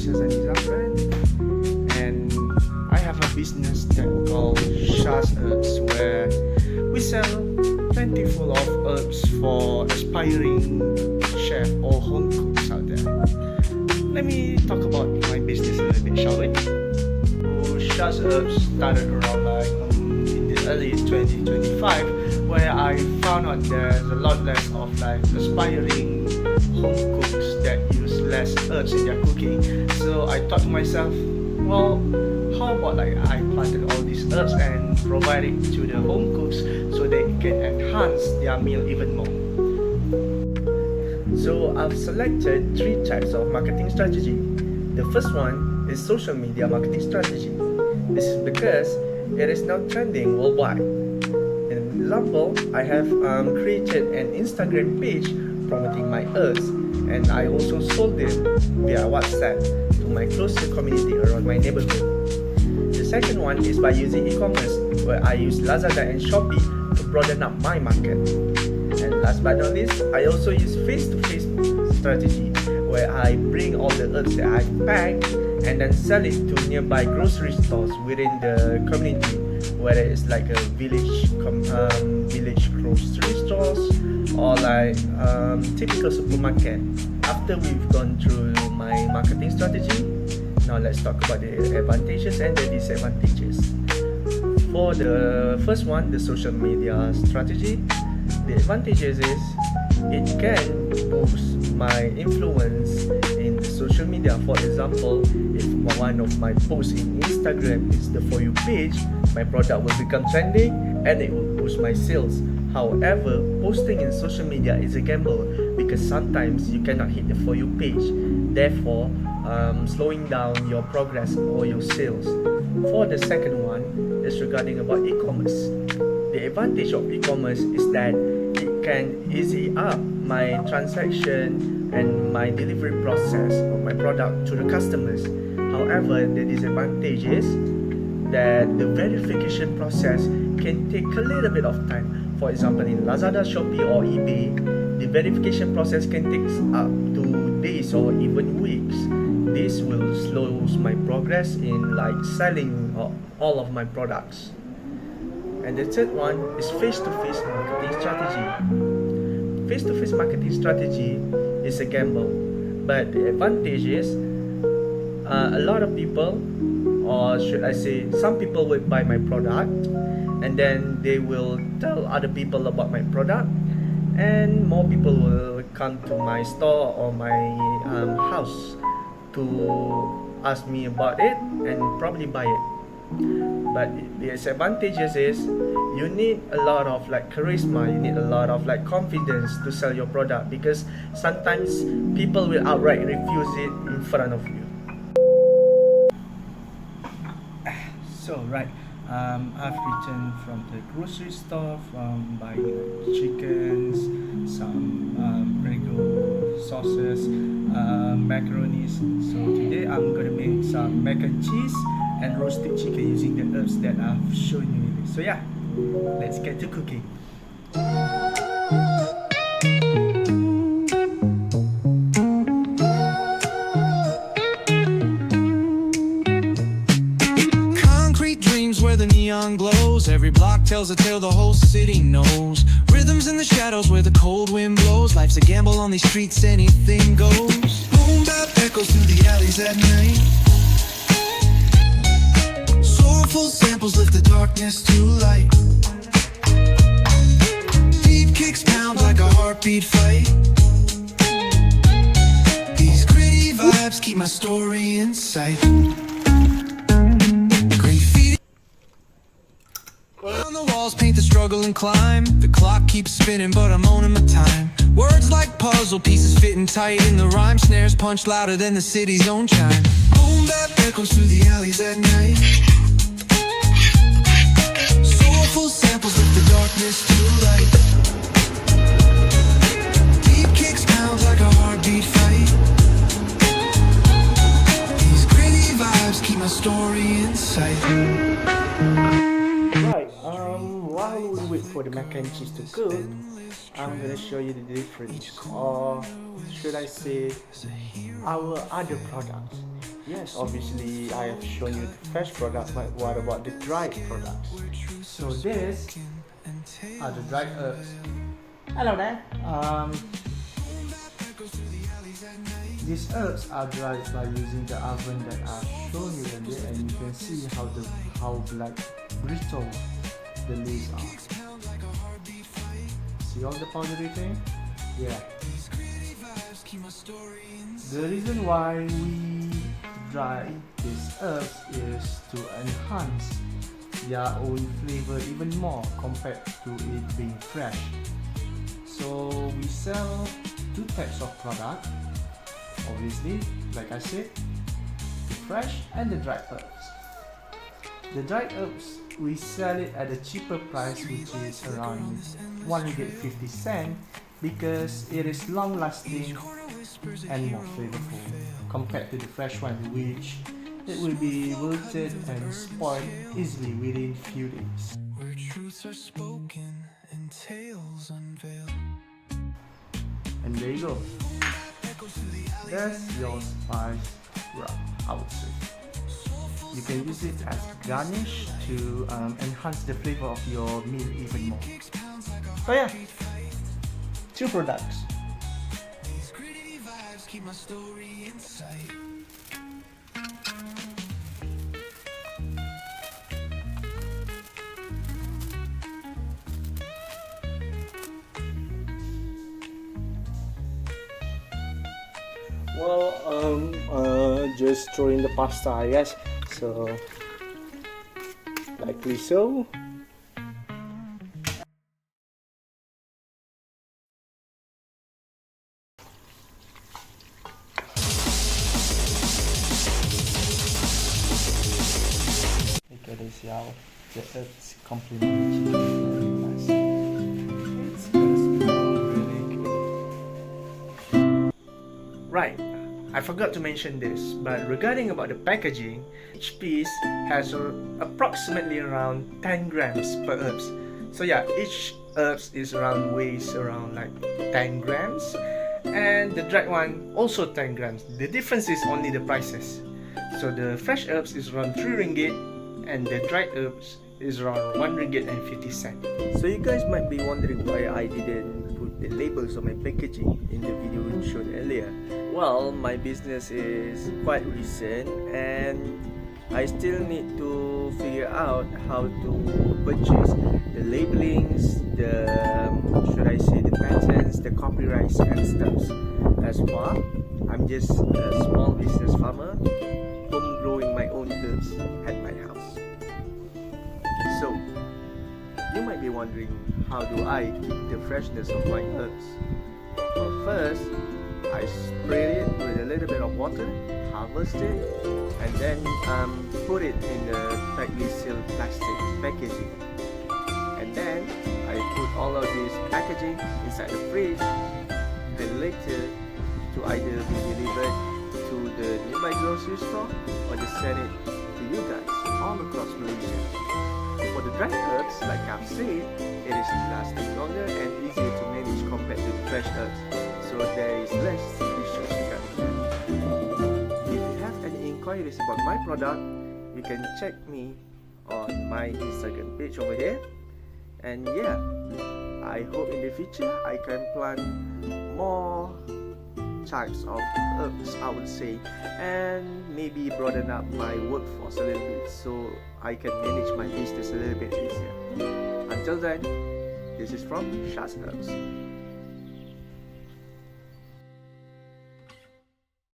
Syazani Zafran, and I have a business that we call Shaz Herbs, where we sell plentiful of herbs for aspiring chef or home cooks out there. Let me talk about my business a little bit, shall we? So Shaz Herbs started around in the early 2025, where I found out there's a lot less of aspiring home cooks that use less herbs in their cooking. So I thought to myself, well, how about I planted all these herbs and provide it to the home cooks so they can enhance their meal even more. So I've selected 3 types of marketing strategy. The first one is social media marketing strategy. This is because it is now trending worldwide. An example, I have created an Instagram page promoting my herbs, and I also sold them via WhatsApp to my closer community around my neighborhood. The second one is by using e-commerce, where I use Lazada and Shopee to broaden up my market. And last but not least, I also use face-to-face strategy, where I bring all the herbs that I've packed and then sell it to nearby grocery stores within the community, whether it's like a village grocery stores or typical supermarket. After we've gone through my marketing strategy, now let's talk about the advantages and the disadvantages. For the first one, the social media strategy, the advantages is it can boost my influence in the social media. For example, if one of my posts in Instagram is the For You page, my product will become trending and it will boost my sales. However, posting in social media is a gamble because sometimes you cannot hit the For You page, therefore slowing down your progress or your sales. For the second one is regarding about e-commerce. The advantage of e-commerce is that it can easy up my transaction and my delivery process of my product to the customers. However, the disadvantage is that the verification process can take a little bit of time. For example, in Lazada, Shopee or eBay, the verification process can take up to days or even weeks. This will slow my progress in selling all of my products. And the third one is face-to-face marketing strategy. Face-to-face marketing strategy is a gamble, but the advantage is a lot of people, or should I say some people, will buy my product and then they will tell other people about my product, and more people will come to my store or my house to ask me about it and probably buy it. But the disadvantages is you need a lot of charisma, you need a lot of confidence to sell your product, because sometimes people will outright refuse it in front of you. I've returned from the grocery store from buying chickens, some Prego sauces, macaronis. So today I'm gonna make some mac and cheese and roasted chicken using the herbs that I've shown you. So yeah, let's get to cooking. Concrete dreams where the neon glows. Every block tells a tale the whole city knows. Rhythms in the shadows where the cold wind blows. Life's a gamble on these streets, anything goes. Boom bap echoes through the alleys at night. Soulful samples lift the darkness to light. Deep kicks pound like a heartbeat fight. These gritty vibes keep my story in sight. Graffiti on the walls paint the struggle and climb. The clock keeps spinning but I'm owning my time. Words like puzzle pieces fitting tight in the rhyme. Snares punch louder than the city's own chime. Boom bap echoes through the alleys at night. Soulful samples lift the darkness to light. Deep kicks pound like a heartbeat fight. These gritty vibes keep my story in sight. While we wait for for the mac and cheese to cook, I'm gonna show you the difference, or should I say our other products. Yes, obviously I have shown you the fresh product, but what about the dried products? So this are the dried herbs. Hello there. These herbs are dried by using the oven that I've shown you earlier, and you can see how like brittle the leaves are. See all the powdery thing? Yeah. The reason why we dry these herbs is to enhance their own flavor even more compared to it being fresh. So we sell two types of product. Obviously, like I said, the fresh and the dried herbs. The dried herbs, we sell it at a cheaper price, which is around 150 cents, because it is long lasting and more flavorful compared to the fresh one, which it will be wilted and spoiled easily within few days. Where truths are spoken and tales unveiled. And there you go. That's your spice rub, I would say. You can use it as garnish to enhance the flavor of your meal even more. So yeah, two products. Well, just throw in the pasta, I guess. So, likely so. Look at this, y'all. The herbs complement the chicken very nice. It's gonna smell really good. Right. I forgot to mention this, but regarding about the packaging, each piece has approximately around 10 grams per herbs. So yeah, each herbs is weighs around like 10 grams, and the dried one also 10 grams. The difference is only the prices. So the fresh herbs is around 3 ringgit, and the dried herbs is around 1 ringgit and 50 cents. So you guys might be wondering why I didn't put the labels on my packaging in the video we showed earlier. Well, my business is quite recent and I still need to figure out how to purchase the labelings, should I say the patents, the copyrights and stuff. As far, I'm just a small business farmer, home growing my own herbs at my house. So, you might be wondering, how do I keep the freshness of my herbs? Well, first, I spray it with a little bit of water, harvest it, and then put it in the tightly sealed plastic packaging. And then I put all of this packaging inside the fridge, and later to either be delivered to the nearby grocery store or just send it to you guys all across Malaysia. For the dried herbs, like I've said, it is lasting longer and easier to manage compared to the fresh herbs, so there is less issues regarding that. If you have any inquiries about my product, you can check me on my Instagram page over here. And yeah, I hope in the future I can plant more types of herbs, I would say, and maybe broaden up my workforce a little bit so I can manage my business a little bit easier. Until then, this is from Shaz Herbs.